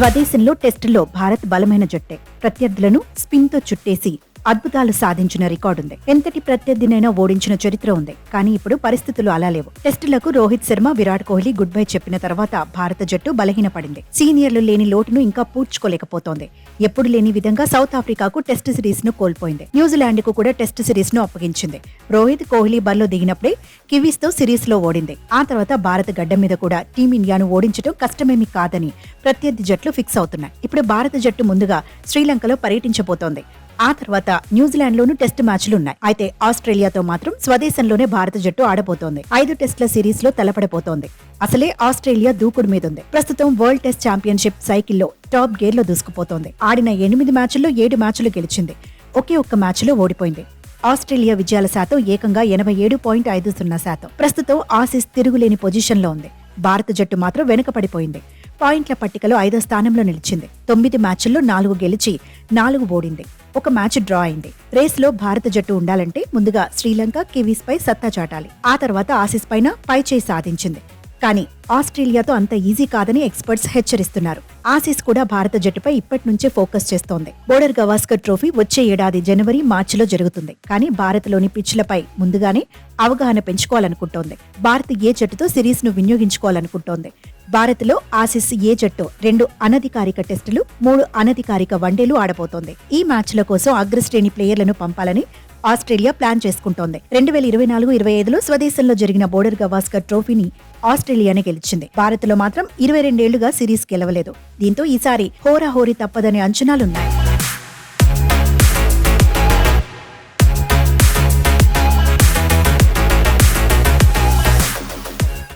స్వదేశంలో టెస్టుల్లో భారత్ బలమైన జట్టే. ప్రత్యర్థులను స్పిన్తో చుట్టేసి అద్భుతాలు సాధించిన రికార్డుంది. ఎంతటి ప్రత్యర్థినైనా ఓడించిన చరిత్ర ఉంది. కానీ ఇప్పుడు పరిస్థితులు అలా లేవు. టెస్టులకు రోహిత్ శర్మ, విరాట్ కోహ్లీ గుడ్ బై చెప్పిన తర్వాత భారత జట్టు బలహీనపడింది. సీనియర్లు లేని లోటును ఇంకా పూడ్చుకోలేకపోతోంది. ఎప్పుడు లేని విధంగా సౌత్ ఆఫ్రికాకు టెస్ట్ సిరీస్ ను కోల్పోయింది. న్యూజిలాండ్ కు కూడా టెస్ట్ సిరీస్ ను అప్పగించింది. రోహిత్, కోహ్లీ బరిలో దిగినప్పుడే కివీస్ తో సిరీస్ లో ఓడింది. ఆ తర్వాత భారత గడ్డ మీద కూడా టీమిండియాను ఓడించడం కష్టమేమీ కాదని ప్రత్యర్థి జట్లు ఫిక్స్ అవుతున్నాయి. ఇప్పుడు భారత జట్టు ముందుగా శ్రీలంకలో పర్యటించబోతోంది. ఆ తర్వాత న్యూజిలాండ్లోనూ టెస్ట్ మ్యాచ్లున్నాయి. అయితే ఆస్ట్రేలియాతో మాత్రం స్వదేశంలోనే భారత జట్టు ఆడబోతోంది. 5 టెస్టుల సిరీస్ లో తలపడబోతోంది. అసలే ఆస్ట్రేలియా దూకుడు మీదుంది. ప్రస్తుతం వరల్డ్ టెస్ట్ ఛాంపియన్షిప్ సైకిల్లో టాప్ గేర్ లో దూసుకుపోతోంది. ఆడిన 8 మ్యాచ్ల్లో 7 మ్యాచ్లు గెలిచింది. ఒకే ఒక్క మ్యాచ్లో ఓడిపోయింది. ఆస్ట్రేలియా విజయాల శాతం ఏకంగా 87.50%. ప్రస్తుతం ఆసీస్ తిరుగులేని పొజిషన్లో ఉంది. భారత జట్టు మాత్రం వెనుకపడిపోయింది. పాయింట్ల పట్టికలో 5వ స్థానంలో నిలిచింది. 9 మ్యాచ్ల్లో 4 గెలిచి 4 ఓడింది. ఒక మ్యాచ్ డ్రా అయింది. రేస్లో భారత జట్టు ఉండాలంటే ముందుగా శ్రీలంక, కివీస్ పై సత్తా చాటాలి. ఆ తర్వాత ఆసీస్ పైన పైచేయి సాధించింది. కానీ ఆస్ట్రేలియాతో అంత ఈజీ కాదని ఎక్స్పర్ట్స్ హెచ్చరిస్తున్నారు. ఆసీస్ కూడా భారత జట్టుపై ఇప్పటి నుంచే ఫోకస్ చేస్తోంది. బోర్డర్ గవాస్కర్ ట్రోఫీ వచ్చే ఏడాది జనవరి, మార్చిలో జరుగుతుంది. కానీ భారత్లోని పిచ్లపై ముందుగానే అవగాహన పెంచుకోవాలనుకుంటోంది. భారత్ ఏ జట్టుతో సిరీస్ ను వినియోగించుకోవాలనుకుంటోంది. భారత్లో ఆసీస్ ఏ జట్టు 2 అనధికారిక టెస్టులు, 3 అనధికారిక వన్డేలు ఆడబోతోంది. ఈ మ్యాచ్ల కోసం అగ్రశ్రేణి ప్లేయర్లను పంపాలని ఆస్ట్రేలియా ప్లాన్ చేసుకుంటోంది. 2024-25లో స్వదేశంలో జరిగిన బోర్డర్ గవాస్కర్ ట్రోఫీని ఆస్ట్రేలియానే గెలిచింది. భారత్లో మాత్రం 22 ఏళ్లుగా సిరీస్ గెలవలేదు. దీంతో ఈసారి హోరాహోరీ తప్పదనే అంచనాలున్నాయి.